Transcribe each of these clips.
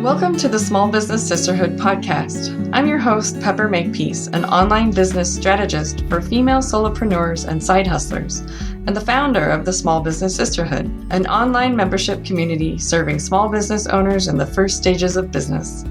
Welcome to the Small Business Sisterhood podcast. I'm your host, Pepper Makepeace, an online business strategist for female solopreneurs and side hustlers, and the founder of the Small Business Sisterhood, an online membership community serving small business owners in the first stages of business.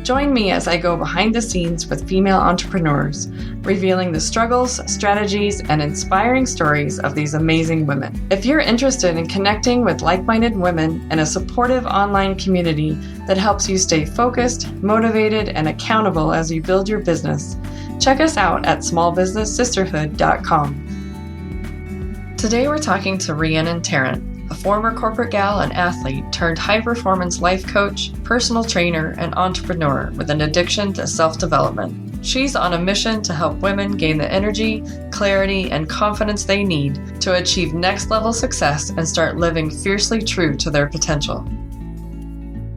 Join me as I go behind the scenes with female entrepreneurs, revealing the struggles, strategies, and inspiring stories of these amazing women. If you're interested in connecting with like-minded women in a supportive online community that helps you stay focused, motivated, and accountable as you build your business, check us out at smallbusinesssisterhood.com. Today we're talking to Rhiannon Tarrant, a former corporate gal and athlete turned high-performance life coach, personal trainer, and entrepreneur with an addiction to self-development. She's on a mission to help women gain the energy, clarity, and confidence they need to achieve next-level success and start living fiercely true to their potential.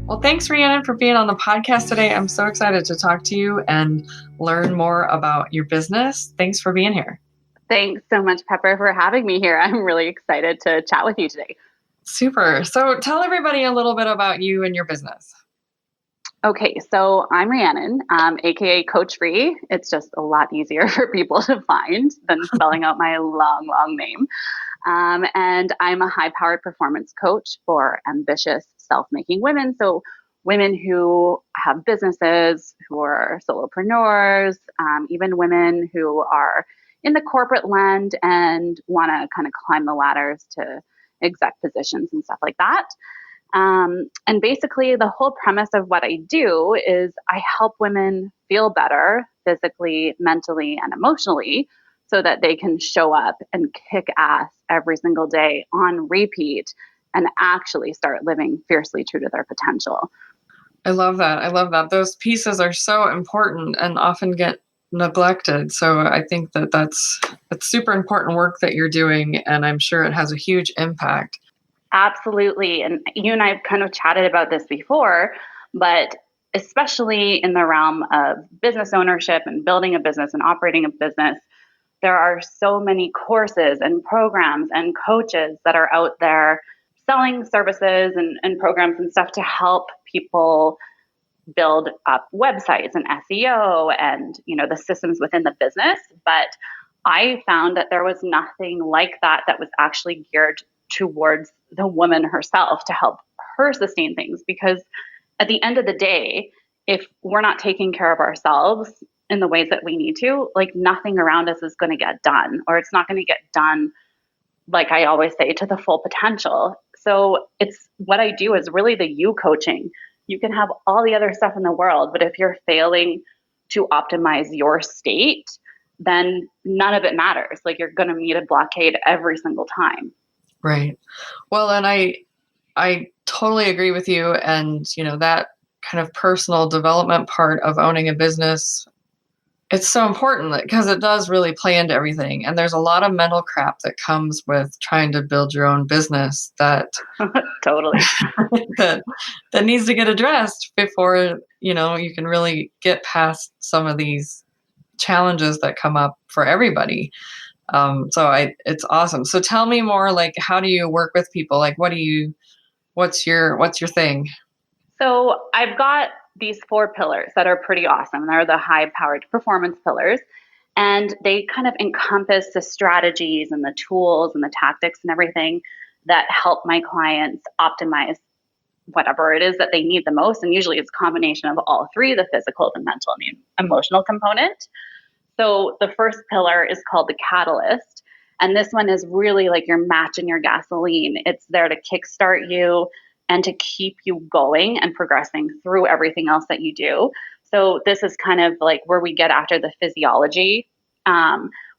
Well, thanks, Rhiannon, for being on the podcast today. I'm so excited to talk to you and learn more about your business. Thanks for being here. Thanks so much, Pepper, for having me here. I'm really excited to chat with you today. Super. So tell everybody a little bit about you and your business. Okay, so I'm Rhiannon, aka Coach Rhi. It's just a lot easier for people to find than spelling out my long name. And I'm a high-powered performance coach for ambitious, self-making women. So women who have businesses, who are solopreneurs, even women who are in the corporate land and want to kind of climb the ladders to exec positions and stuff like that. And basically the whole premise of what I do is I help women feel better physically, mentally, and emotionally so that they can show up and kick ass every single day on repeat and actually start living fiercely true to their potential. I love that. Those pieces are so important and often get neglected. So I think that's super important work that you're doing, and I'm sure it has a huge impact. Absolutely. And you and I have kind of chatted about this before, but especially in the realm of business ownership and building a business and operating a business, there are so many courses and programs and coaches that are out there selling services and programs and stuff to help people build up websites and SEO and, the systems within the business. But I found that there was nothing like that was actually geared towards the woman herself to help her sustain things. Because at the end of the day, if we're not taking care of ourselves in the ways that we need to, nothing around us is going to get done, or it's not going to get done, like I always say, to the full potential. So it's what I do is really the you coaching. You can have all the other stuff in the world, but if you're failing to optimize your state, then none of it matters. You're going to meet a blockade every single time. Right. Well, and I totally agree with you. And, that kind of personal development part of owning a business, it's so important because it does really play into everything. And there's a lot of mental crap that comes with trying to build your own business that totally that needs to get addressed before, you can really get past some of these challenges that come up for everybody. It's awesome. So tell me more, how do you work with people? What's your thing? So I've got these 4 pillars that are pretty awesome. They're the high-powered performance pillars, and they kind of encompass the strategies and the tools and the tactics and everything that help my clients optimize whatever it is that they need the most. And usually it's a combination of all 3, the physical, the mental, and the emotional component. So the first pillar is called the catalyst. And this one is really like you're matching your gasoline. It's there to kickstart you and to keep you going and progressing through everything else that you do. So this is kind of like where we get after the physiology.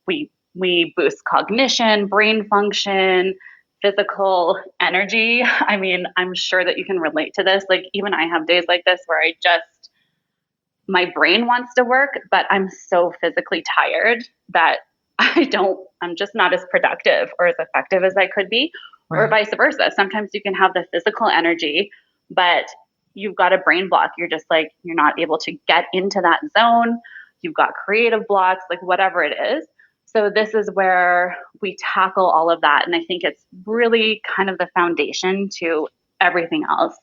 We boost cognition, brain function, physical energy. I mean, I'm sure that you can relate to this. Even I have days like this where my brain wants to work, but I'm so physically tired that I'm just not as productive or as effective as I could be. Right. Or vice versa. Sometimes you can have the physical energy, but you've got a brain block. You're just you're not able to get into that zone. You've got creative blocks, whatever it is. So this is where we tackle all of that. And I think it's really kind of the foundation to everything else.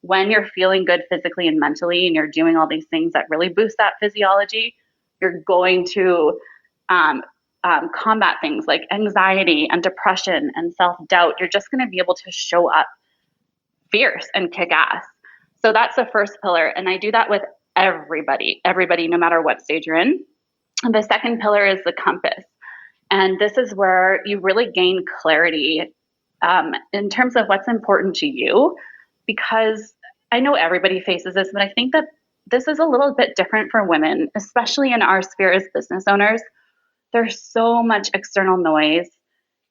when you're feeling good physically and mentally and you're doing all these things that really boost that physiology, you're going to combat things like anxiety and depression and self-doubt. You're just going to be able to show up fierce and kick ass. So that's the first pillar. And I do that with everybody, no matter what stage you're in. And the second pillar is the compass. And this is where you really gain clarity in terms of what's important to you, because I know everybody faces this, but I think that this is a little bit different for women, especially in our sphere as business owners. There's so much external noise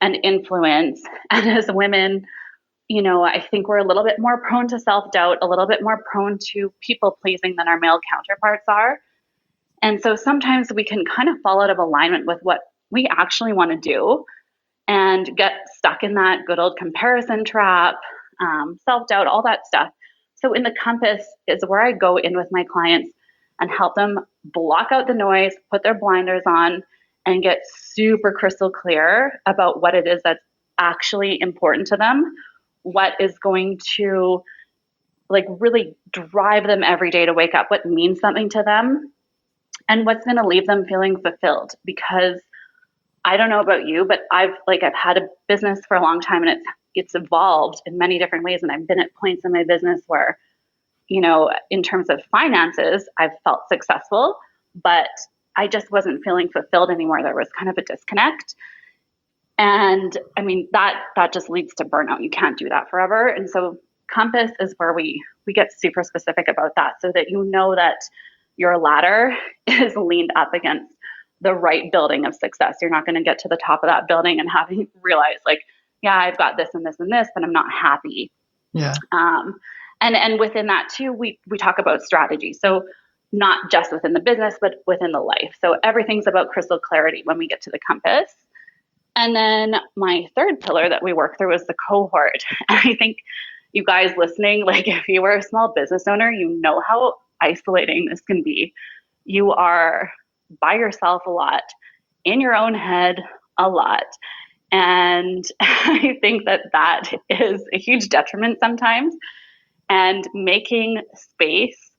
and influence. And as women, I think we're a little bit more prone to self-doubt, a little bit more prone to people-pleasing than our male counterparts are. And so sometimes we can kind of fall out of alignment with what we actually want to do and get stuck in that good old comparison trap, self-doubt, all that stuff. So in the compass is where I go in with my clients and help them block out the noise, put their blinders on, and get super crystal clear about what it is that's actually important to them, what is going to really drive them every day to wake up, what means something to them, and what's going to leave them feeling fulfilled. Because I don't know about you, but I've had a business for a long time, and it's evolved in many different ways. And I've been at points in my business where, in terms of finances, I've felt successful, but I just wasn't feeling fulfilled anymore. There was kind of a disconnect. And I mean, that just leads to burnout. You can't do that forever. And so compass is where we get super specific about that, so that you know that your ladder is leaned up against the right building of success. You're not going to get to the top of that building and having realized yeah, I've got this and this and this, but I'm not happy. Yeah. And within that too, we talk about strategy. So not just within the business, but within the life. So everything's about crystal clarity when we get to the compass. And then my third pillar that we work through is the cohort. And I think you guys listening, if you were a small business owner, you know how isolating this can be. You are by yourself a lot, in your own head a lot. And I think that is a huge detriment sometimes. And making space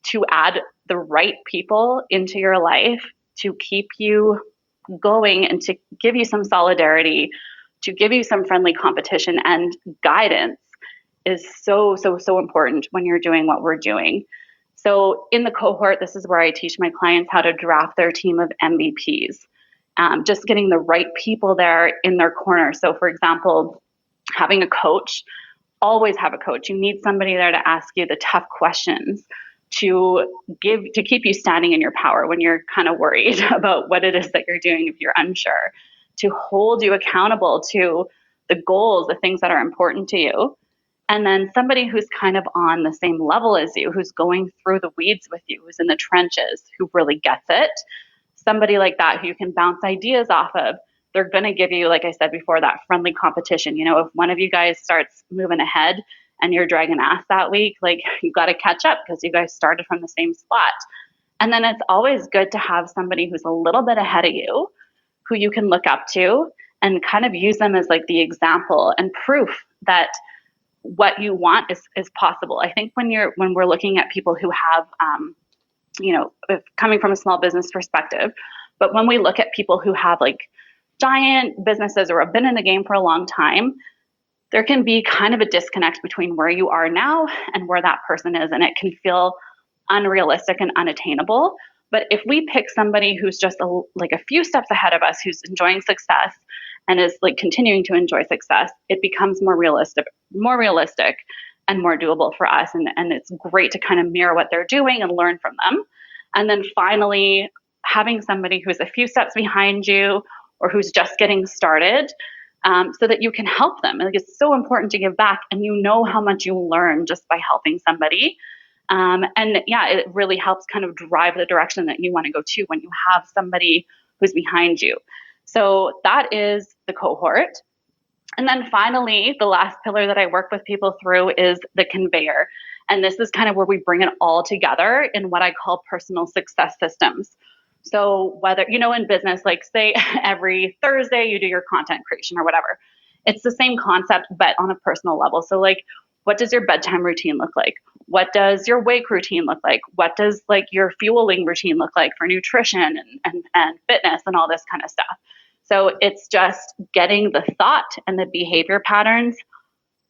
to add the right people into your life to keep you going and to give you some solidarity, to give you some friendly competition and guidance is so, so, so important when you're doing what we're doing. So in the cohort, this is where I teach my clients how to draft their team of MVPs, just getting the right people there in their corner. So for example, having a coach, always have a coach. You need somebody there to ask you the tough questions, to keep you standing in your power when you're kind of worried about what it is that you're doing if you're unsure, to hold you accountable to the goals, the things that are important to you. And then somebody who's kind of on the same level as you, who's going through the weeds with you, who's in the trenches, who really gets it. Somebody like that who you can bounce ideas off of. They're going to give you, like I said before, that friendly competition. If one of you guys starts moving ahead and you're dragging ass that week, you got to catch up because you guys started from the same spot. And then it's always good to have somebody who's a little bit ahead of you, who you can look up to and kind of use them as the example and proof that what you want is possible. I think when we're looking at people who have, coming from a small business perspective, but when we look at people who have giant businesses or have been in the game for a long time, there can be kind of a disconnect between where you are now and where that person is. And it can feel unrealistic and unattainable. But if we pick somebody who's just a few steps ahead of us, who's enjoying success and is continuing to enjoy success, it becomes more realistic and more doable for us. And it's great to kind of mirror what they're doing and learn from them. And then finally, having somebody who's a few steps behind you or who's just getting started, so that you can help them. It's so important to give back, and you know how much you learn just by helping somebody. It really helps kind of drive the direction that you want to go to when you have somebody who's behind you. So that is the cohort. And then finally, the last pillar that I work with people through is the conveyor. And this is kind of where we bring it all together in what I call personal success systems. So whether, in business, say every Thursday you do your content creation or whatever, it's the same concept, but on a personal level. So what does your bedtime routine look like? What does your wake routine look like? What does like your fueling routine look like for nutrition and fitness and all this kind of stuff? So it's just getting the thought and the behavior patterns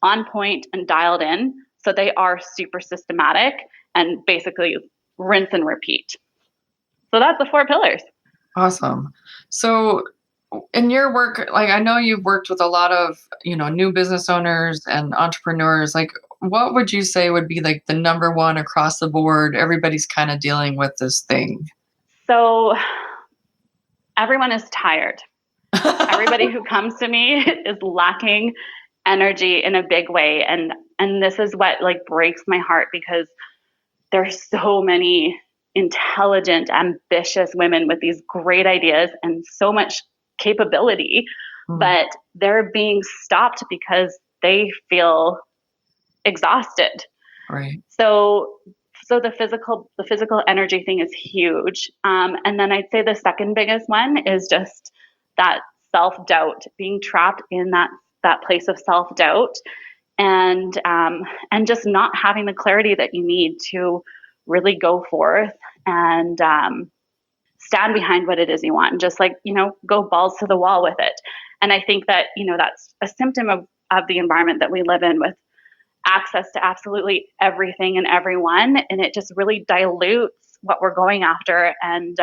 on point and dialed in so they are super systematic and basically rinse and repeat. So that's the 4 pillars. Awesome. So in your work, like I know you've worked with a lot of, new business owners and entrepreneurs. Like what would you say would be like the number one across the board? Everybody's kind of dealing with this thing. So everyone is tired. Everybody who comes to me is lacking energy in a big way. And this is what like breaks my heart, because there's so many intelligent, ambitious women with these great ideas and so much capability, but they're being stopped because they feel exhausted. Right. So the physical energy thing is huge. And then I'd say the second biggest one is just that self-doubt, being trapped in that place of self-doubt, and just not having the clarity that you need to really go forth and stand behind what it is you want, and just like, go balls to the wall with it. And I think that, that's a symptom of the environment that we live in, with access to absolutely everything and everyone. And it just really dilutes what we're going after, and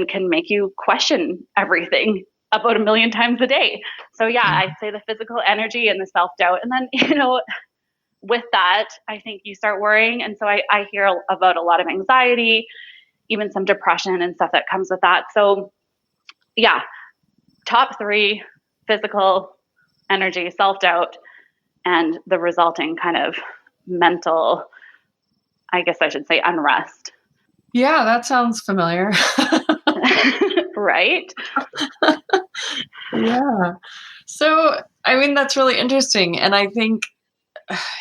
can make you question everything about a million times a day. So yeah, I'd say the physical energy and the self-doubt. And then, with that, I think you start worrying. And so I hear about a lot of anxiety, even some depression and stuff that comes with that. So yeah, top 3: physical energy, self-doubt, and the resulting kind of mental, I guess I should say, unrest. Yeah, that sounds familiar. Right? Yeah. So, I mean, that's really interesting. And I think,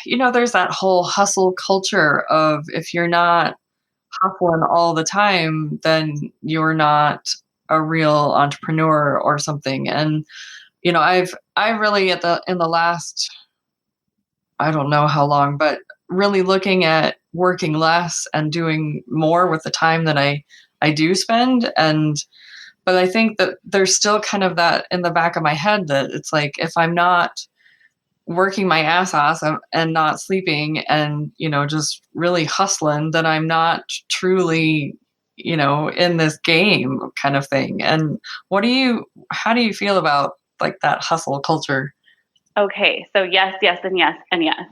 there's that whole hustle culture of if you're not hustling all the time, then you're not a real entrepreneur or something. And, I've really in the last, I don't know how long, but really looking at working less and doing more with the time that I do spend. But I think that there's still kind of that in the back of my head that it's like, if I'm not working my ass off and not sleeping and, just really hustling, then I'm not truly, in this game kind of thing. And how do you feel about like that hustle culture? Okay. So yes, yes, and yes, and yes.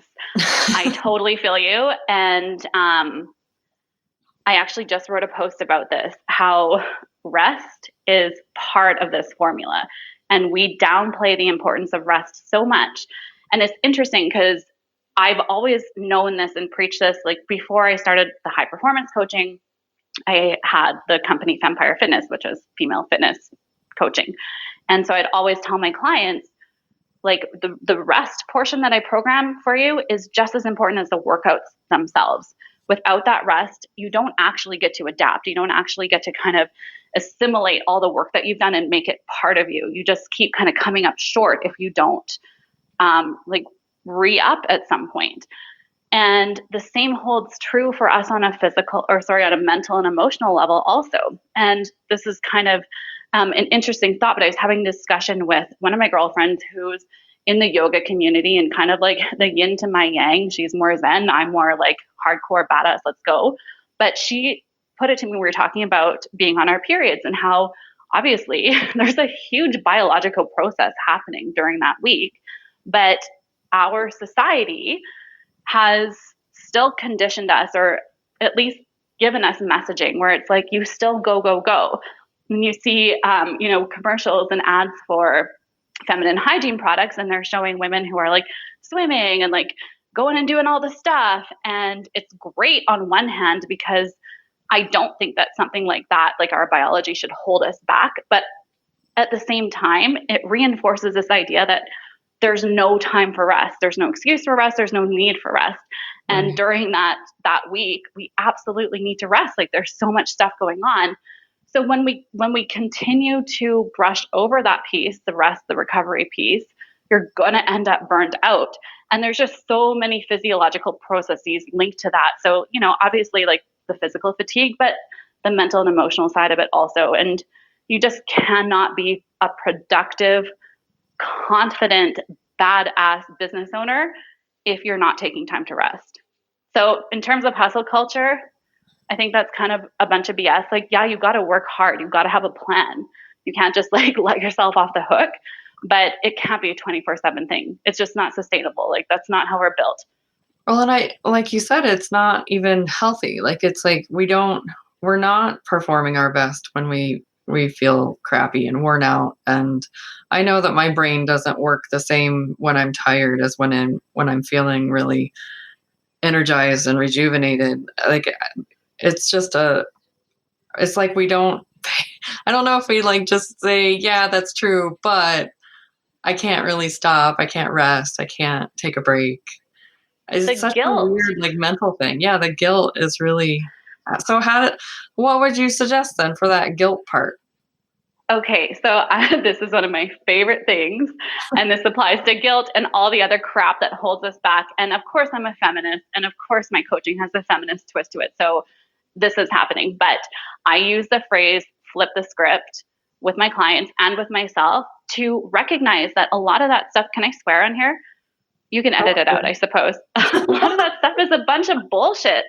I totally feel you. And I actually just wrote a post about this, how rest is part of this formula. And we downplay the importance of rest so much. And it's interesting because I've always known this and preached this. Like before I started the high performance coaching, I had the company Fempire Fitness, which is female fitness coaching. And so I'd always tell my clients, like the rest portion that I program for you is just as important as the workouts themselves. Without that rest, you don't actually get to adapt. You don't actually get to kind of assimilate all the work that you've done and make it part of you. You just keep kind of coming up short if you don't re-up at some point. And the same holds true for us on a on a mental and emotional level also. And this is kind of an interesting thought, but I was having a discussion with one of my girlfriends who's in the yoga community and kind of like the yin to my yang. She's more zen. I'm more like hardcore badass. Let's go. But she put it to me, we were talking about being on our periods and how obviously there's a huge biological process happening during that week. But our society has still conditioned us, or at least given us messaging where it's like, you still go, go, go. And you see, commercials and ads for feminine hygiene products, and they're showing women who are like swimming and like going and doing all the stuff. And it's great on one hand, because I don't think that something like that, like our biology, should hold us back. But at the same time, it reinforces this idea that there's no time for rest. There's no excuse for rest. There's no need for rest. And during that week, we absolutely need to rest. Like there's so much stuff going on. So when we continue to brush over that piece, the rest, the recovery piece, you're going to end up burned out. And there's just so many physiological processes linked to that. So, obviously like the physical fatigue, but the mental and emotional side of it also. And you just cannot be a productive, confident, badass business owner if you're not taking time to rest. So in terms of hustle culture, I think that's kind of a bunch of BS. Like, yeah, you've got to work hard. You've got to have a plan. You can't just like let yourself off the hook, but it can't be a 24/7 thing. It's just not sustainable. Like, that's not how we're built. Well, and like you said, it's not even healthy. Like, it's like we're not performing our best when we feel crappy and worn out. And I know that my brain doesn't work the same when I'm tired as when I'm feeling really energized and rejuvenated. Like, it's like we don't, I don't know if we like just say, yeah, that's true, but I can't really stop. I can't rest. I can't take a break. It's such a weird, like, mental thing. Yeah, the guilt is really. So what would you suggest then for that guilt part? Okay, so this is one of my favorite things, and this applies to guilt and all the other crap that holds us back. And of course, I'm a feminist, and of course, my coaching has a feminist twist to it. So this is happening. But I use the phrase flip the script with my clients and with myself to recognize that a lot of that stuff, can I swear on here? You can edit it out, I suppose. A lot of that stuff is a bunch of bullshit.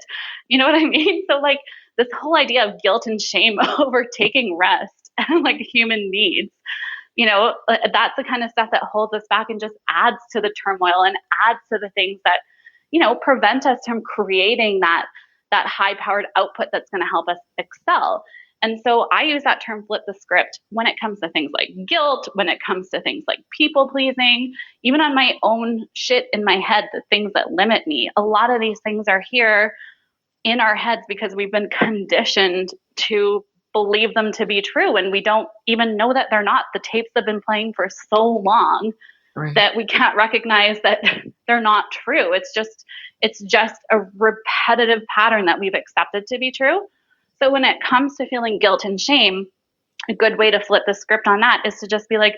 You know what I mean? So like this whole idea of guilt and shame over taking rest and like human needs, that's the kind of stuff that holds us back and just adds to the turmoil and adds to the things that, prevent us from creating that high powered output that's going to help us excel. And so I use that term flip the script when it comes to things like guilt, when it comes to things like people pleasing, even on my own shit in my head, the things that limit me. A lot of these things are here in our heads because we've been conditioned to believe them to be true. And we don't even know that they're not. The tapes have been playing for so long that we can't recognize that they're not true. It's just a repetitive pattern that we've accepted to be true. So when it comes to feeling guilt and shame, a good way to flip the script on that is to just be like,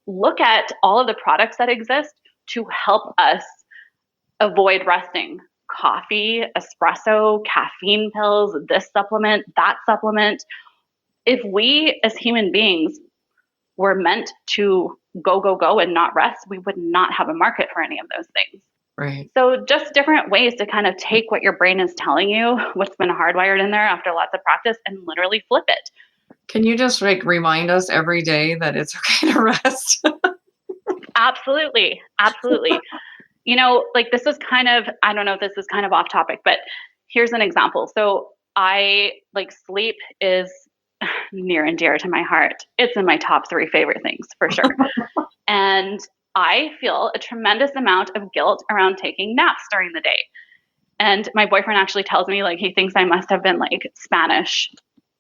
look at all of the products that exist to help us avoid resting. Coffee, espresso, caffeine pills, this supplement, that supplement. If we as human beings were meant to go and not rest, we would not have a market for any of those things. Right. So just different ways to kind of take what your brain is telling you, what's been hardwired in there after lots of practice, and literally flip it. Can you just like remind us every day that it's okay to rest? Absolutely. Like this is kind of, I don't know if this is kind of off topic, but here's an example. So sleep is near and dear to my heart. It's in my top 3 favorite things for sure. And I feel a tremendous amount of guilt around taking naps during the day. And my boyfriend actually tells me like he thinks I must have been like Spanish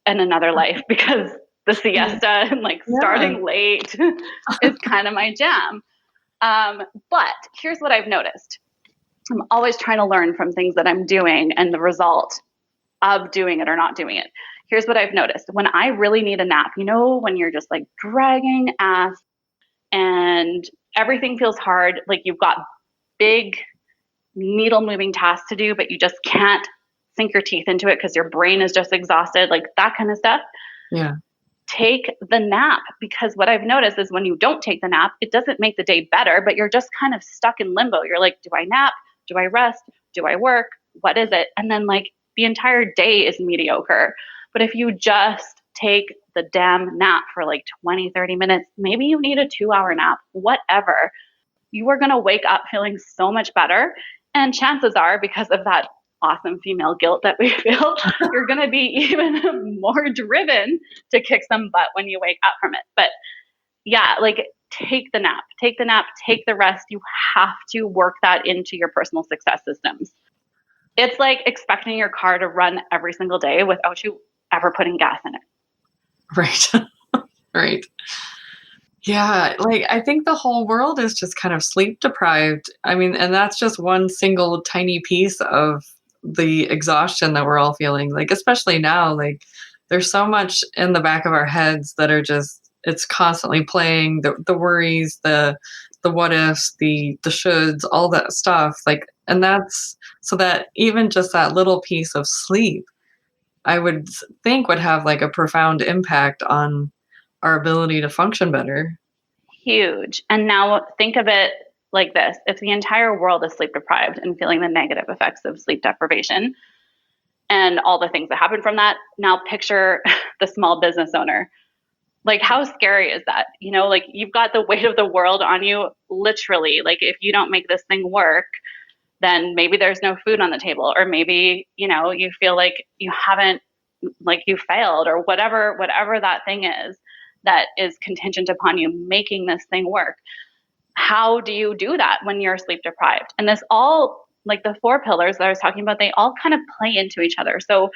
in another life because the siesta and starting late is kind of my jam. But here's what I've noticed. I'm always trying to learn from things that I'm doing and the result of doing it or not doing it. Here's what I've noticed. When I really need a nap, when you're just like dragging ass and everything feels hard, like you've got big needle moving tasks to do, but you just can't sink your teeth into it because your brain is just exhausted, like that kind of stuff. Yeah. Take the nap, because what I've noticed is when you don't take the nap, it doesn't make the day better, but you're just kind of stuck in limbo. You're like, do I nap? Do I rest? Do I work? What is it? And then like the entire day is mediocre. But if you just take the damn nap for like 20, 30 minutes, maybe you need a 2-hour nap, whatever, you are going to wake up feeling so much better. And chances are, because of that awesome female guilt that we feel, you're going to be even more driven to kick some butt when you wake up from it. But yeah, like take the nap, take the rest. You have to work that into your personal success systems. It's like expecting your car to run every single day without you ever putting gas in it. Right. Right. Yeah. Like, I think the whole world is just kind of sleep deprived. I mean, and that's just one single tiny piece of the exhaustion that we're all feeling. Like, especially now, like there's so much in the back of our heads that are just, it's constantly playing, the worries, the the what ifs, the shoulds, all that stuff. Like, and that's so that even just that little piece of sleep, I would think would have like a profound impact on our ability to function better. Huge. And now think of it like this. If the entire world is sleep deprived and feeling the negative effects of sleep deprivation and all the things that happen from that, now picture the small business owner. Like, how scary is that? You know, like you've got the weight of the world on you, literally. Like, if you don't make this thing work, then maybe there's no food on the table, or maybe, you know, you feel like you haven't, like you failed, or whatever that thing is that is contingent upon you making this thing work. How do you do that when you're sleep deprived? And this all, like the 4 pillars that I was talking about, they all kind of play into each other. So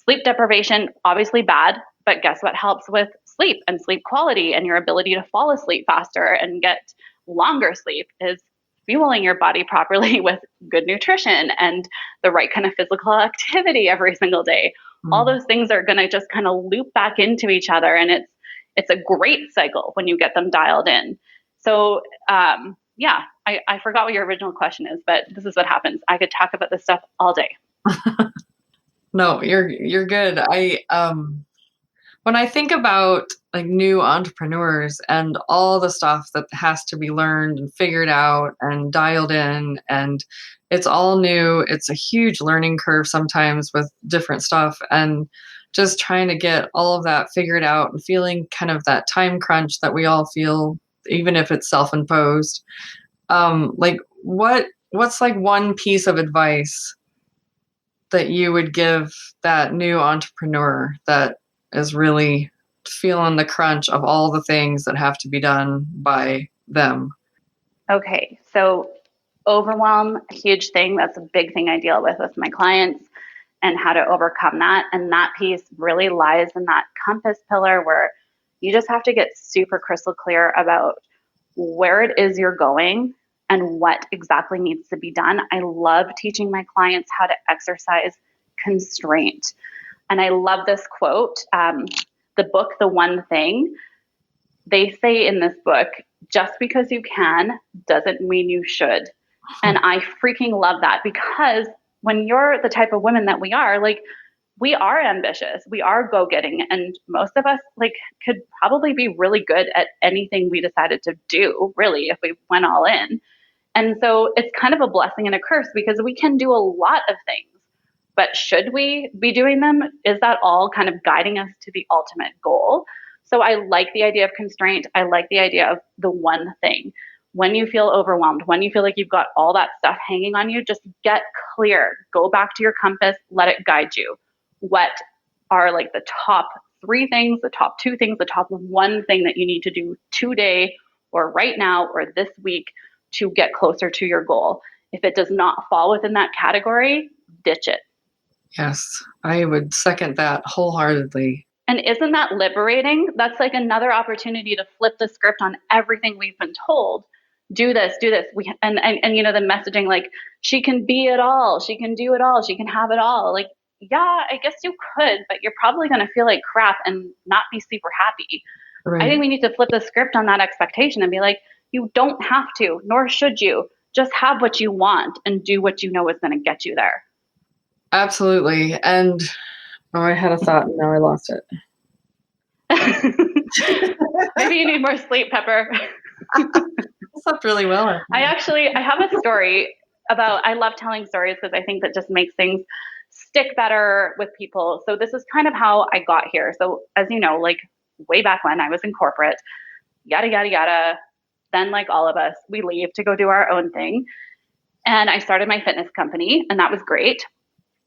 sleep deprivation, obviously bad, but guess what helps with sleep and sleep quality and your ability to fall asleep faster and get longer sleep is fueling your body properly with good nutrition and the right kind of physical activity every single day. All those things are going to just kind of loop back into each other, and it's a great cycle when you get them dialed in. So yeah, I forgot what your original question is, but this is what happens. I could talk about this stuff all day. No, you're good. When I think about like new entrepreneurs and all the stuff that has to be learned and figured out and dialed in, and it's all new, it's a huge learning curve sometimes with different stuff, and just trying to get all of that figured out and feeling kind of that time crunch that we all feel, even if it's self-imposed. Like what's like one piece of advice that you would give that new entrepreneur that is really feeling the crunch of all the things that have to be done by them? Okay, so overwhelm, a huge thing. That's a big thing I deal with my clients, and how to overcome that. And that piece really lies in that compass pillar, where you just have to get super crystal clear about where it is you're going and what exactly needs to be done. I love teaching my clients how to exercise constraint. And I love this quote. The book, The One Thing, they say in this book, just because you can doesn't mean you should. And I freaking love that, because when you're the type of women that we are, like, we are ambitious, we are go-getting, and most of us like could probably be really good at anything we decided to do, really, if we went all in. And so it's kind of a blessing and a curse, because we can do a lot of things, but should we be doing them? Is that all kind of guiding us to the ultimate goal? So I like the idea of constraint. I like the idea of the one thing. When you feel overwhelmed, when you feel like you've got all that stuff hanging on you, just get clear. Go back to your compass, let it guide you. What are like the top 3 things, the top 2 things, the top 1 thing that you need to do today or right now or this week to get closer to your goal? If it does not fall within that category, ditch it. Yes, I would second that wholeheartedly. And isn't that liberating? That's like another opportunity to flip the script on everything we've been told. Do this, do this. And you know, the messaging like, she can be it all, she can do it all, she can have it all. Like, yeah, I guess you could, but you're probably going to feel like crap and not be super happy. Right. I think we need to flip the script on that expectation and be like, you don't have to, nor should you. Just have what you want and do what you know is going to get you there. Absolutely. And I had a thought and now I lost it. Maybe you need more sleep, Pepper. I slept really well. I have a story about, I love telling stories because I think that just makes things stick better with people. So this is kind of how I got here. So as you know, like way back when I was in corporate, yada, yada, yada. Then like all of us, we leave to go do our own thing. And I started my fitness company, and that was great.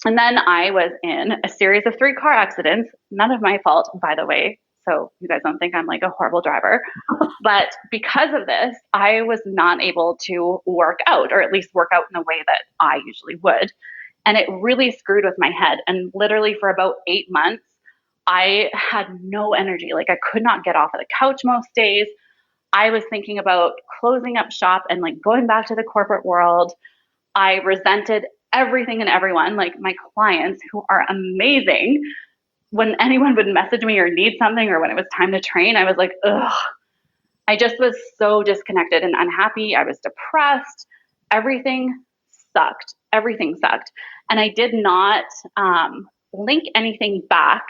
And then I was in a series of 3 car accidents, none of my fault, by the way. So you guys don't think I'm like a horrible driver. But because of this, I was not able to work out, or at least work out in the way that I usually would. And it really screwed with my head. And literally for about 8 months, I had no energy. Like I could not get off of the couch most days. I was thinking about closing up shop and like going back to the corporate world. I resented everything and everyone, like my clients who are amazing. When anyone would message me or need something, or when it was time to train, I was like, ugh, I just was so disconnected and unhappy. I was depressed. Everything sucked. Everything sucked. And I did not link anything back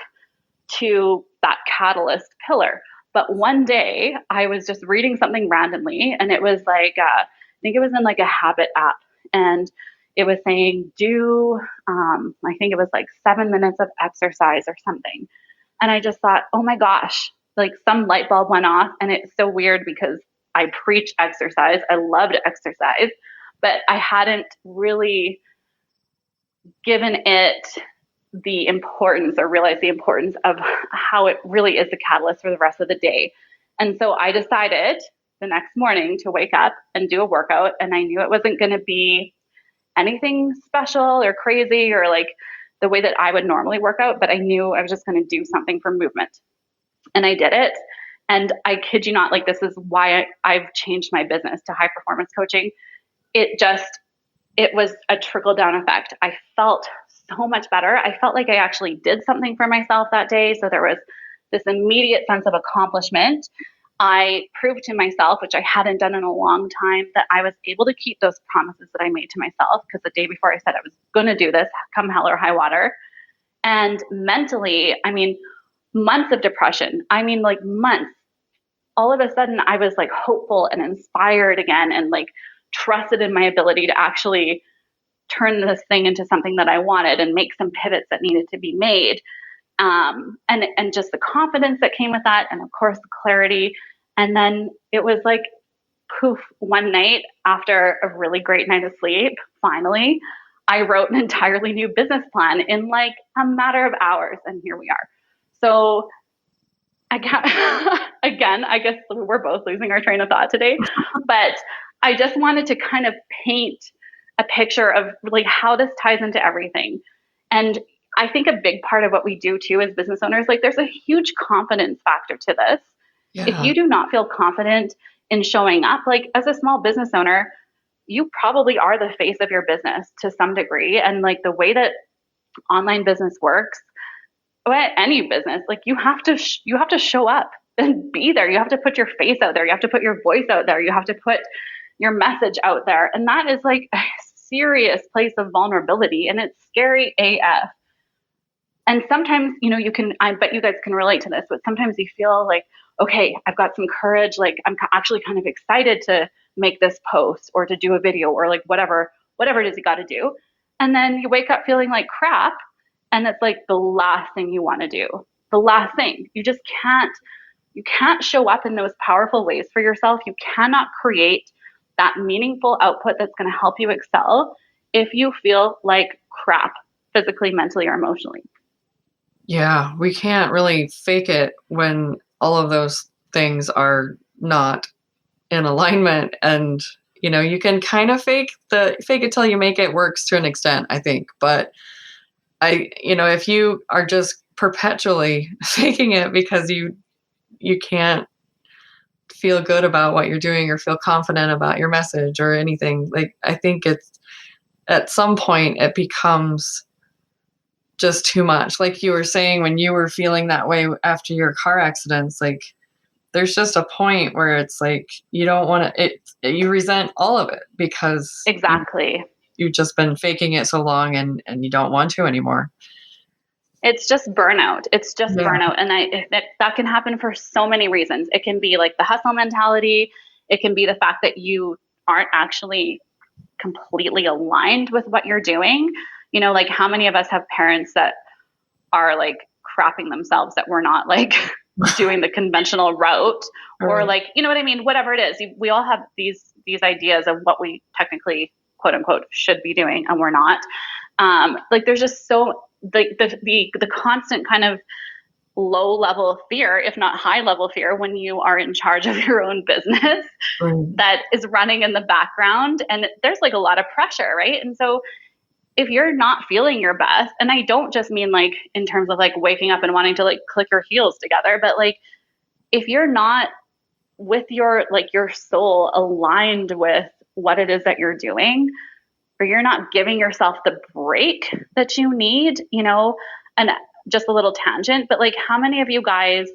to that catalyst pillar. But one day I was just reading something randomly, and it was like, I think it was in like a habit app. And it was saying, I think it was like 7 minutes of exercise or something. And I just thought, oh my gosh, like some light bulb went off. And it's so weird because I preach exercise. I loved exercise, but I hadn't really given it the importance or realized the importance of how it really is the catalyst for the rest of the day. And so I decided the next morning to wake up and do a workout. And I knew it wasn't going to be anything special or crazy or like the way that I would normally work out, but I knew I was just going to do something for movement. And I did it. And I kid you not, like, this is why I've changed my business to high performance coaching. It was a trickle down effect. I felt so much better. I felt like I actually did something for myself that day. So there was this immediate sense of accomplishment. I proved to myself, which I hadn't done in a long time, that I was able to keep those promises that I made to myself, because the day before I said I was going to do this, come hell or high water. And mentally, I mean, months of depression. I mean, like months. All of a sudden, I was like hopeful and inspired again, and like trusted in my ability to actually turn this thing into something that I wanted and make some pivots that needed to be made. And just the confidence that came with that, and of course the clarity. And then it was like poof, one night after a really great night of sleep, finally, I wrote an entirely new business plan in like a matter of hours, and here we are. So again, I guess we're both losing our train of thought today, but I just wanted to kind of paint a picture of like how this ties into everything. And I think a big part of what we do too as business owners, like there's a huge confidence factor to this. Yeah. If you do not feel confident in showing up, like as a small business owner, you probably are the face of your business to some degree. And like the way that online business works, or any business, like you have to show up and be there. You have to put your face out there. You have to put your voice out there. You have to put your message out there. And that is like a serious place of vulnerability, and it's scary AF. And sometimes, I bet you guys can relate to this, but sometimes you feel like, okay, I've got some courage. Like I'm actually kind of excited to make this post or to do a video or like whatever it is you got to do. And then you wake up feeling like crap. And it's like the last thing you want to do. The last thing. You can't show up in those powerful ways for yourself. You cannot create that meaningful output that's going to help you excel if you feel like crap, physically, mentally, or emotionally. Yeah, we can't really fake it when all of those things are not in alignment. And, you can kind of fake it till you make it works to an extent, I think. But if you are just perpetually faking it because you can't feel good about what you're doing or feel confident about your message or anything, like I think it's at some point it becomes just too much. Like you were saying, when you were feeling that way after your car accidents, like there's just a point where it's like you don't want to, you resent all of it because exactly. You've just been faking it so long and you don't want to anymore. It's just burnout. Burnout. And that can happen for so many reasons. It can be like the hustle mentality. It can be the fact that you aren't actually completely aligned with what you're doing. Like how many of us have parents that are like crapping themselves that we're not like doing the conventional route or like, you know what I mean? Whatever it is, we all have these ideas of what we technically quote unquote should be doing, and we're not. Like there's just so the constant kind of low level fear, if not high level fear, when you are in charge of your own business that is running in the background, and there's like a lot of pressure, right? And so if you're not feeling your best, and I don't just mean like in terms of like waking up and wanting to like click your heels together, but like if you're not with your soul aligned with what it is that you're doing, or you're not giving yourself the break that you need, and just a little tangent, but like how many of you guys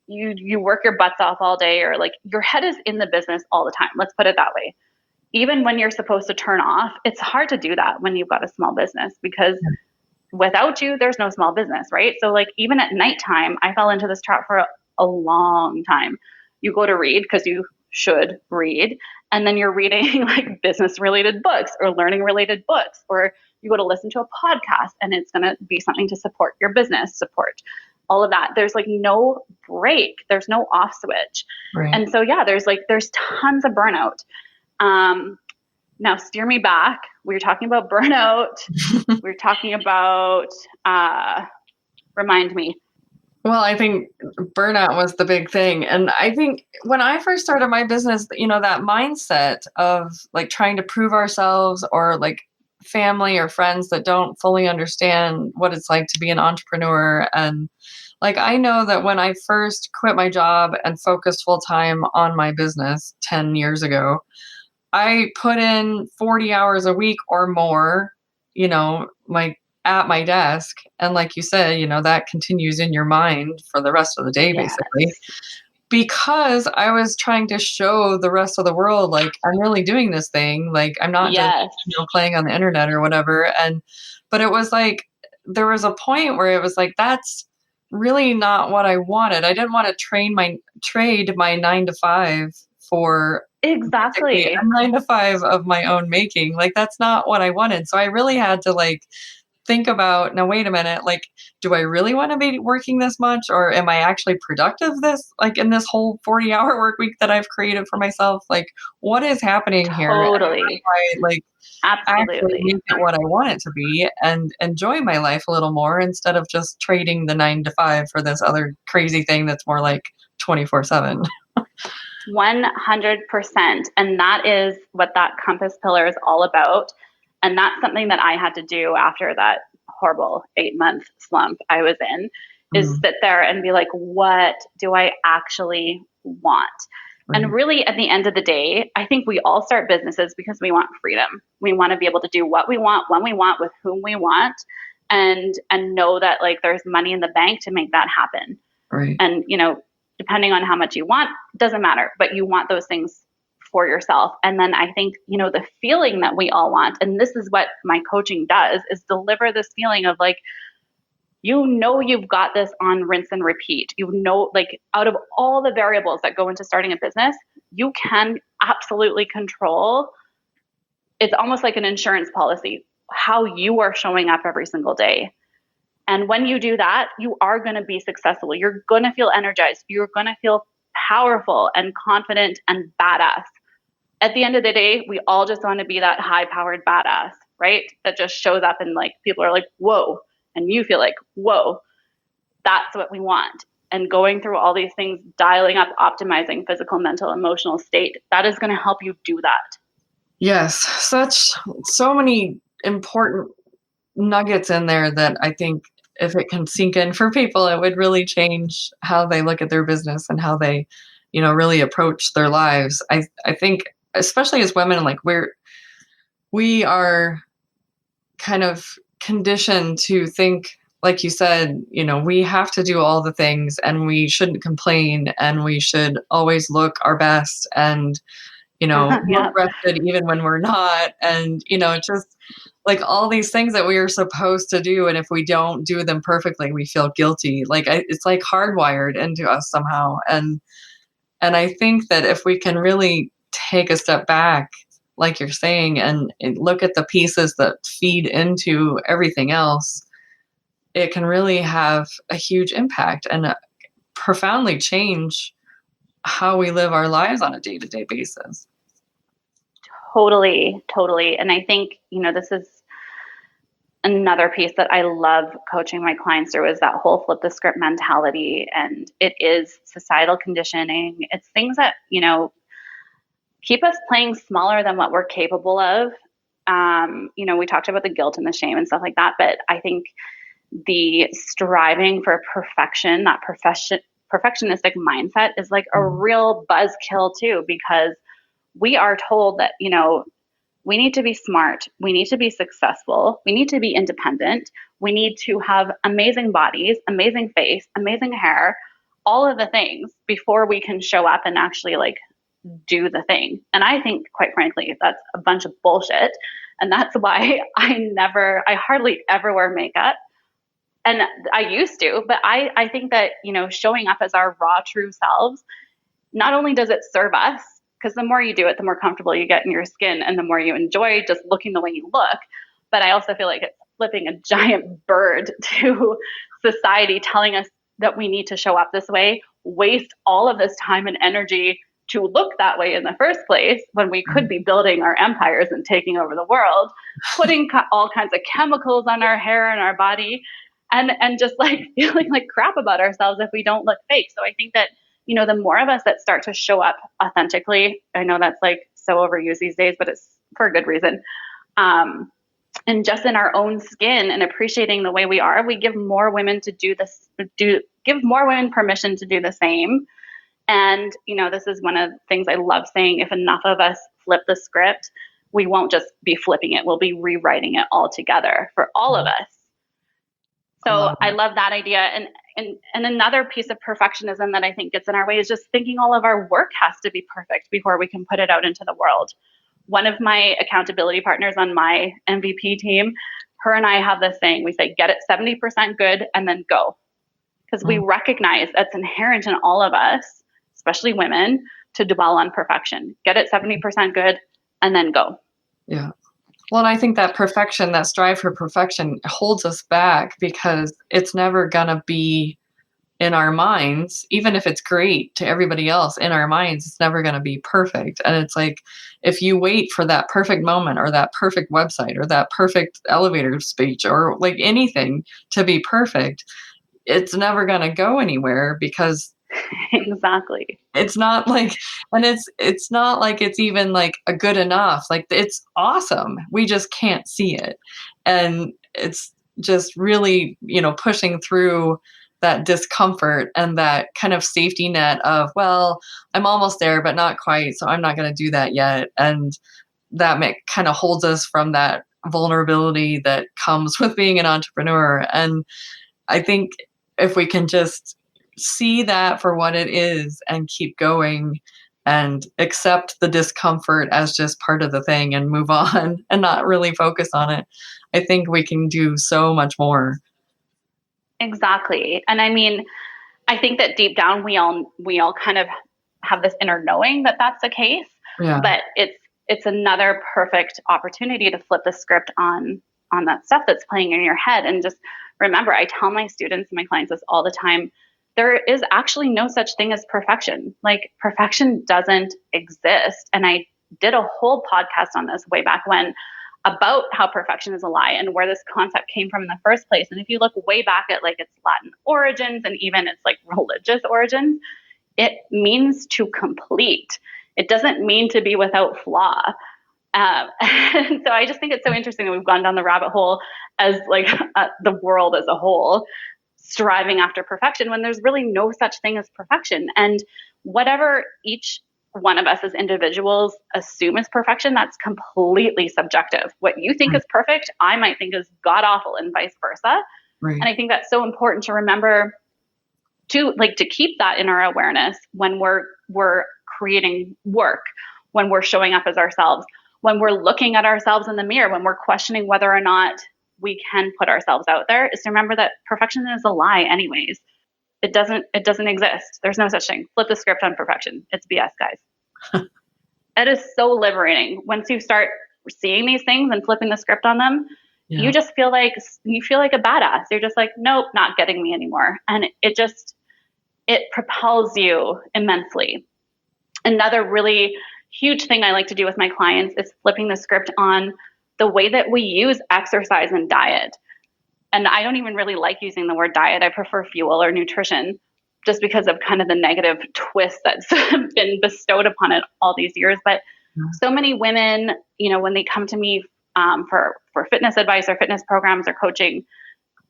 you work your butts off all day, or like your head is in the business all the time. Let's put it that way. Even when you're supposed to turn off, it's hard to do that when you've got a small business, because without you, there's no small business, right? So like even at nighttime, I fell into this trap for a long time. You go to read because you should read, and then you're reading like business related books or learning related books, or you go to listen to a podcast and it's going to be something to support your business, support all of that. There's like no break. There's no off switch. Right. And so, yeah, there's tons of burnout. Now steer me back. We were talking about burnout. We were talking about, remind me. Well, I think burnout was the big thing. And I think when I first started my business, that mindset of like trying to prove ourselves, or like family or friends that don't fully understand what it's like to be an entrepreneur. And like, I know that when I first quit my job and focused full time on my business 10 years ago, I put in 40 hours a week or more, at my desk. And like you said, that continues in your mind for the rest of the day, basically, because I was trying to show the rest of the world, like, I'm really doing this thing. Like, I'm not just, playing on the internet or whatever. But it was like, there was a point where it was like, that's really not what I wanted. I didn't want to trade my 9 to 5 for exactly a 9 to 5 of my own making. Like, that's not what I wanted. So I really had to like think about, now wait a minute, like, do I really want to be working this much, or am I actually productive in this whole 40-hour work week that I've created for myself? Like, what is happening here? Totally. Actually make it what I want it to be and enjoy my life a little more, instead of just trading the 9 to 5 for this other crazy thing that's more like 24/7. 100%. And that is what that compass pillar is all about. And that's something that I had to do after that horrible 8-month slump I was in, is sit there and be like, what do I actually want? Right. And really, at the end of the day, I think we all start businesses because we want freedom. We want to be able to do what we want, when we want, with whom we want, and know that like there's money in the bank to make that happen. Right. And, depending on how much you want, doesn't matter, but you want those things for yourself. And then I think, the feeling that we all want, and this is what my coaching does, is deliver this feeling of like, you've got this on rinse and repeat. Like, out of all the variables that go into starting a business, you can absolutely control. It's almost like an insurance policy, how you are showing up every single day. And when you do that, you are going to be successful. You're going to feel energized. You're going to feel powerful and confident and badass. At the end of the day, we all just want to be that high-powered badass, right? That just shows up and like people are like, whoa. And you feel like, whoa, that's what we want. And going through all these things, dialing up, optimizing physical, mental, emotional state, that is going to help you do that. Yes, so many important nuggets in there that I think if it can sink in for people, it would really change how they look at their business and how they, really approach their lives. I think, especially as women, like we are kind of conditioned to think, like you said, we have to do all the things and we shouldn't complain and we should always look our best and, look rested even when we're not. And, just like all these things that we are supposed to do. And if we don't do them perfectly, we feel guilty. Like it's like hardwired into us somehow. And I think that if we can really take a step back, like you're saying, and look at the pieces that feed into everything else, it can really have a huge impact and profoundly change how we live our lives on a day-to-day basis. Totally. And I think, this is another piece that I love coaching my clients through, is that whole flip the script mentality. And it is societal conditioning. It's things that, keep us playing smaller than what we're capable of. We talked about the guilt and the shame and stuff like that, but I think the striving for perfection, that perfectionistic mindset is like a real buzzkill too, because we are told that, we need to be smart, we need to be successful, we need to be independent, we need to have amazing bodies, amazing face, amazing hair, all of the things before we can show up and actually like do the thing. And I think, quite frankly, that's a bunch of bullshit. And that's why I hardly ever wear makeup. And I used to, but I think that, showing up as our raw, true selves, not only does it serve us, because the more you do it, the more comfortable you get in your skin and the more you enjoy just looking the way you look. But I also feel like it's flipping a giant bird to society telling us that we need to show up this way, waste all of this time and energy to look that way in the first place when we could be building our empires and taking over the world, putting all kinds of chemicals on our hair and our body, and just like feeling like crap about ourselves if we don't look fake. So I think that, the more of us that start to show up authentically, I know that's like so overused these days, but it's for a good reason. And just in our own skin and appreciating the way we are, we give more women give more women permission to do the same. And, this is one of the things I love saying, if enough of us flip the script, we won't just be flipping it, we'll be rewriting it all together for all of us. So I love that idea. And another piece of perfectionism that I think gets in our way is just thinking all of our work has to be perfect before we can put it out into the world. One of my accountability partners on my MVP team, her and I have this saying, we say, get it 70% good and then go. Because we recognize that's inherent in all of us, especially women, to dwell on perfection. Get it 70% good and then go. Yeah. Well, and I think that perfection, that strive for perfection holds us back because it's never going to be in our minds, even if it's great to everybody else in our minds, it's never going to be perfect. And it's like, if you wait for that perfect moment or that perfect website or that perfect elevator speech or like anything to be perfect, it's never going to go anywhere because exactly. It's not like, and it's not like it's even like a good enough. Like it's awesome. We just can't see it. And it's just really, pushing through that discomfort and that kind of safety net of, well, I'm almost there, but not quite. So I'm not going to do that yet. And that kind of holds us from that vulnerability that comes with being an entrepreneur. And I think if we can just see that for what it is and keep going and accept the discomfort as just part of the thing and move on and not really focus on it, I think we can do so much more. Exactly. And I mean, I think that deep down we all kind of have this inner knowing that that's the case. Yeah. But it's another perfect opportunity to flip the script on that stuff that's playing in your head. And just remember, I tell my students and my clients this all the time, there is actually no such thing as perfection. Like perfection doesn't exist. And I did a whole podcast on this way back when about how perfection is a lie and where this concept came from in the first place. And if you look way back at like its Latin origins and even its like religious origins, it means to complete. It doesn't mean to be without flaw. And so I just think it's so interesting that we've gone down the rabbit hole as like the world as a whole, striving after perfection when there's really no such thing as perfection. And whatever each one of us as individuals assume is perfection, that's completely subjective. What you think is perfect, I might think is god awful, and vice versa. Right. And I think that's so important to remember to keep that in our awareness when we're creating work, when we're showing up as ourselves, when we're looking at ourselves in the mirror, when we're questioning whether or not we can put ourselves out there, is to remember that perfection is a lie anyways. It doesn't exist. There's no such thing. Flip the script on perfection. It's BS, guys. It is so liberating. Once you start seeing these things and flipping the script on them, you just feel like a badass. You're just like, nope, not getting me anymore. And it propels you immensely. Another really huge thing I like to do with my clients is flipping the script on the way that we use exercise and diet. And I don't even really like using the word diet. I prefer fuel or nutrition just because of kind of the negative twist that's been bestowed upon it all these years. But so many women, when they come to me for fitness advice or fitness programs or coaching,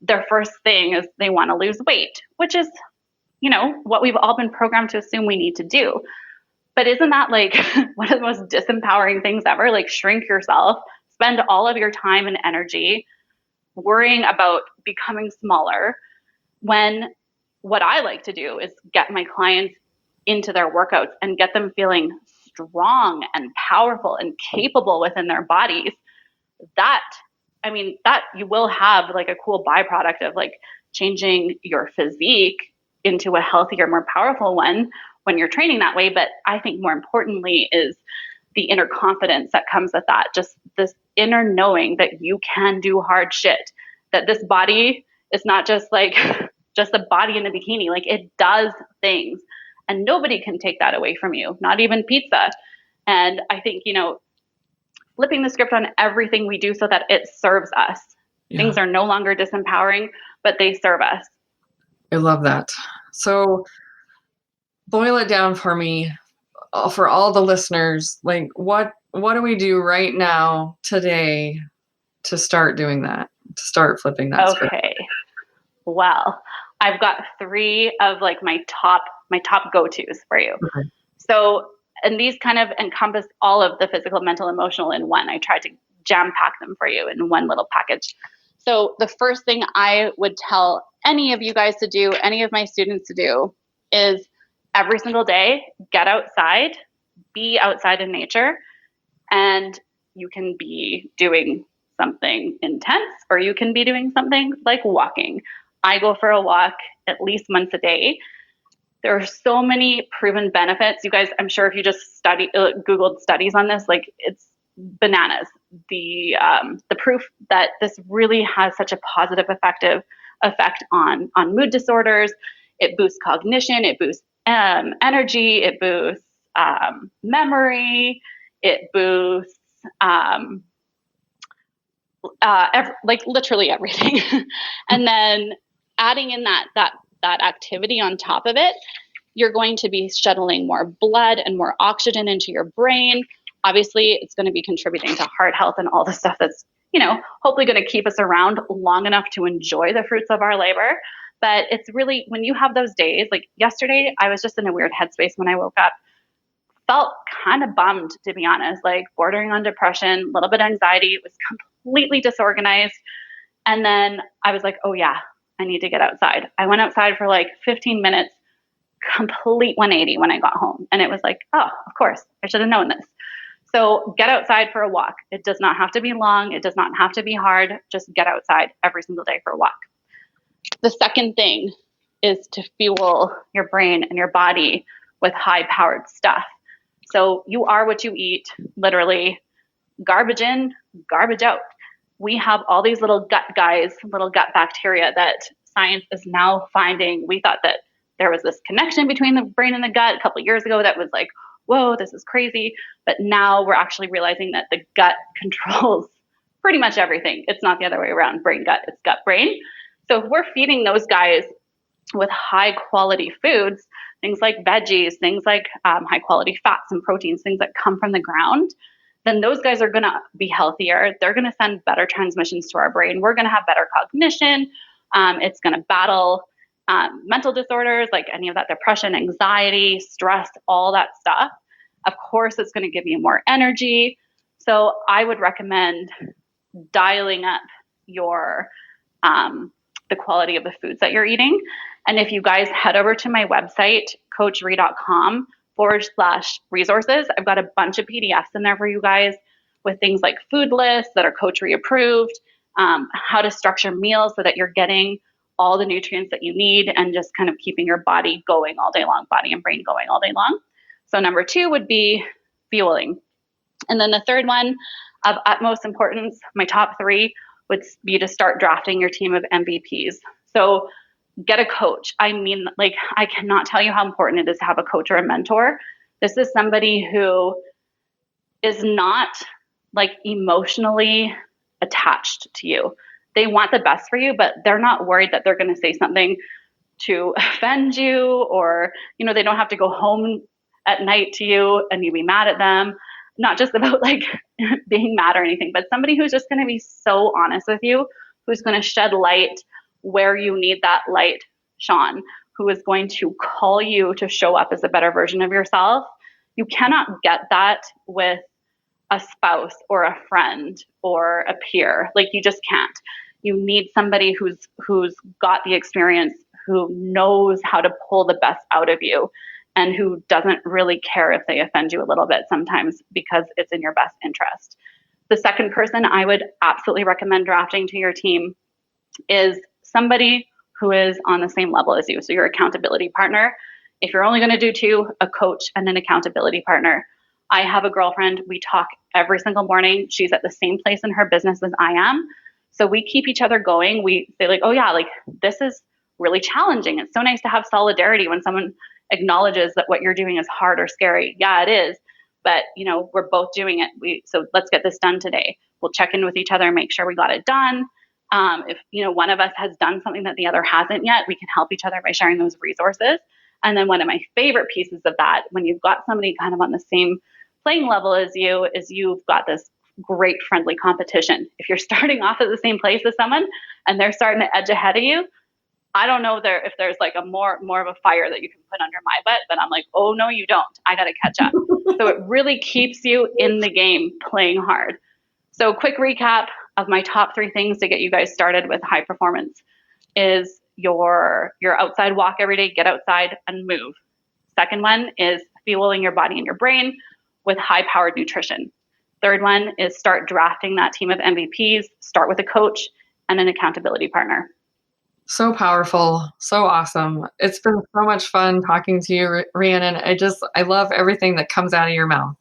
their first thing is they want to lose weight, which is, what we've all been programmed to assume we need to do. But isn't that like one of the most disempowering things ever? Like shrink yourself, spend all of your time and energy worrying about becoming smaller when what I like to do is get my clients into their workouts and get them feeling strong and powerful and capable within their bodies. That you will have like a cool byproduct of like changing your physique into a healthier, more powerful one when you're training that way. But I think more importantly is the inner confidence that comes with that. Just this inner knowing that you can do hard shit, that this body is not just like just a body in a bikini. Like, it does things, and nobody can take that away from you, not even pizza. And I think, flipping the script on everything we do so that it serves us. Yeah. Things are no longer disempowering, but they serve us. I love that. So boil it down for me, for all the listeners. Like, what do we do right now, today, to start doing that, to start flipping that script? Okay. Well, I've got 3 of like my top go-tos for you. Okay. So, and these kind of encompass all of the physical, mental, emotional in one. I tried to jam pack them for you in one little package. So the first thing I would tell any of you guys to do, any of my students to do, is every single day, get outside, be outside in nature, and you can be doing something intense, or you can be doing something like walking. I go for a walk at least once a day. There are so many proven benefits. You guys, I'm sure if you just Googled studies on this, like, it's bananas. The proof that this really has such a positive effect on mood disorders. It boosts cognition. It boosts energy. It boosts memory. It boosts literally everything. And then adding in that activity on top of it, you're going to be shuttling more blood and more oxygen into your brain. Obviously, it's going to be contributing to heart health and all the stuff that's, hopefully going to keep us around long enough to enjoy the fruits of our labor. But it's really, when you have those days, like yesterday, I was just in a weird headspace when I woke up. Felt kind of bummed, to be honest, like bordering on depression, a little bit of anxiety. It was completely disorganized. And then I was like, oh yeah, I need to get outside. I went outside for like 15 minutes, complete 180 when I got home. And it was like, oh, of course, I should have known this. So get outside for a walk. It does not have to be long. It does not have to be hard. Just get outside every single day for a walk. The second thing is to fuel your brain and your body with high-powered stuff. So you are what you eat, literally. Garbage in, garbage out. We have all these little gut guys, little gut bacteria that science is now finding. We thought that there was this connection between the brain and the gut a couple of years ago that was like, whoa, this is crazy. But now we're actually realizing that the gut controls pretty much everything. It's not the other way around, brain gut, it's gut brain. So if we're feeding those guys with high quality foods, things like veggies, things like high quality fats and proteins, things that come from the ground, then those guys are going to be healthier. They're going to send better transmissions to our brain. We're going to have better cognition. It's going to battle mental disorders like any of that depression, anxiety, stress, all that stuff. Of course, it's going to give you more energy. So I would recommend dialing up your the quality of the foods that you're eating. And if you guys head over to my website, coachree.com/resources, I've got a bunch of PDFs in there for you guys with things like food lists that are Coach Ree approved, how to structure meals so that you're getting all the nutrients that you need and just kind of keeping your body going all day long, body and brain going all day long. So number 2 would be fueling. And then the third one of utmost importance, my top 3, would be to start drafting your team of MVPs. So get a coach. I mean, like, I cannot tell you how important it is to have a coach or a mentor. This is somebody who is not like emotionally attached to you. They want the best for you, but they're not worried that they're going to say something to offend you, or, they don't have to go home at night to you and you be mad at them. Not just about like being mad or anything, but somebody who's just going to be so honest with you, who's going to shed light where you need that light shone, who is going to call you to show up as a better version of yourself. You cannot get that with a spouse or a friend or a peer. Like, you just can't. You need somebody who's got the experience, who knows how to pull the best out of you and who doesn't really care if they offend you a little bit sometimes because it's in your best interest. The second person I would absolutely recommend drafting to your team is somebody who is on the same level as you. So your accountability partner. If you're only going to do two, a coach and an accountability partner. I have a girlfriend. We talk every single morning. She's at the same place in her business as I am. So we keep each other going. We say like, oh yeah, like this is really challenging. It's so nice to have solidarity when someone acknowledges that what you're doing is hard or scary. Yeah, it is. But we're both doing it. So let's get this done today. We'll check in with each other and make sure we got it done. If one of us has done something that the other hasn't yet, we can help each other by sharing those resources. And then one of my favorite pieces of that, when you've got somebody kind of on the same playing level as you, is you've got this great friendly competition. If you're starting off at the same place as someone and they're starting to edge ahead of you, I don't know if there's like a more of a fire that you can put under my butt, but I'm like, oh no, you don't. I got to catch up. So it really keeps you in the game playing hard. So quick recap of my top 3 things to get you guys started with high performance is your outside walk every day, get outside and move. Second one is fueling your body and your brain with high-powered nutrition. Third one is start drafting that team of MVPs, start with a coach and an accountability partner. So powerful, so awesome. It's been so much fun talking to you, Rhiannon. I love everything that comes out of your mouth.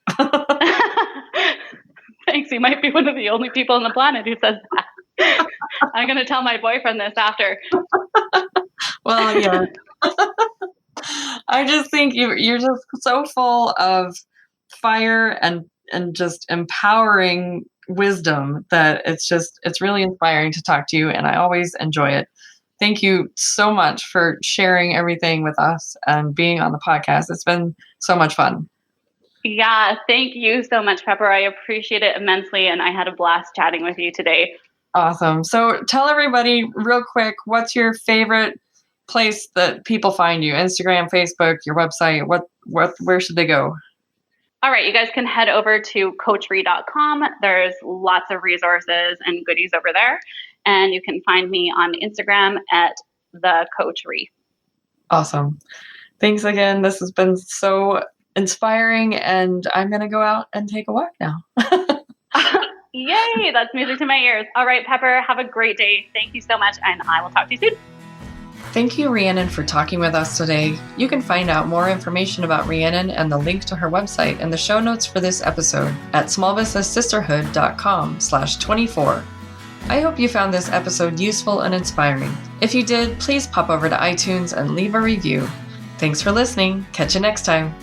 Thanks. You might be one of the only people on the planet who says that. I'm going to tell my boyfriend this after. Well, yeah. I just think you're just so full of fire and just empowering wisdom that it's really inspiring to talk to you, and I always enjoy it. Thank you so much for sharing everything with us and being on the podcast. It's been so much fun. Yeah, thank you so much, Pepper. I appreciate it immensely, and I had a blast chatting with you today. Awesome. So tell everybody real quick, what's your favorite place that people find you? Instagram, Facebook, your website, where should they go? All right, you guys can head over to coachrhi.com. There's lots of resources and goodies over there. And you can find me on Instagram at @thecoachrhi. Awesome. Thanks again. This has been so inspiring, and I'm going to go out and take a walk now. Yay, that's music to my ears. All right, Pepper, have a great day. Thank you so much, and I will talk to you soon. Thank you, Rhiannon, for talking with us today. You can find out more information about Rhiannon and the link to her website in the show notes for this episode at smallbusinesssisterhood.com/24. I hope you found this episode useful and inspiring. If you did, please pop over to iTunes and leave a review. Thanks for listening. Catch you next time.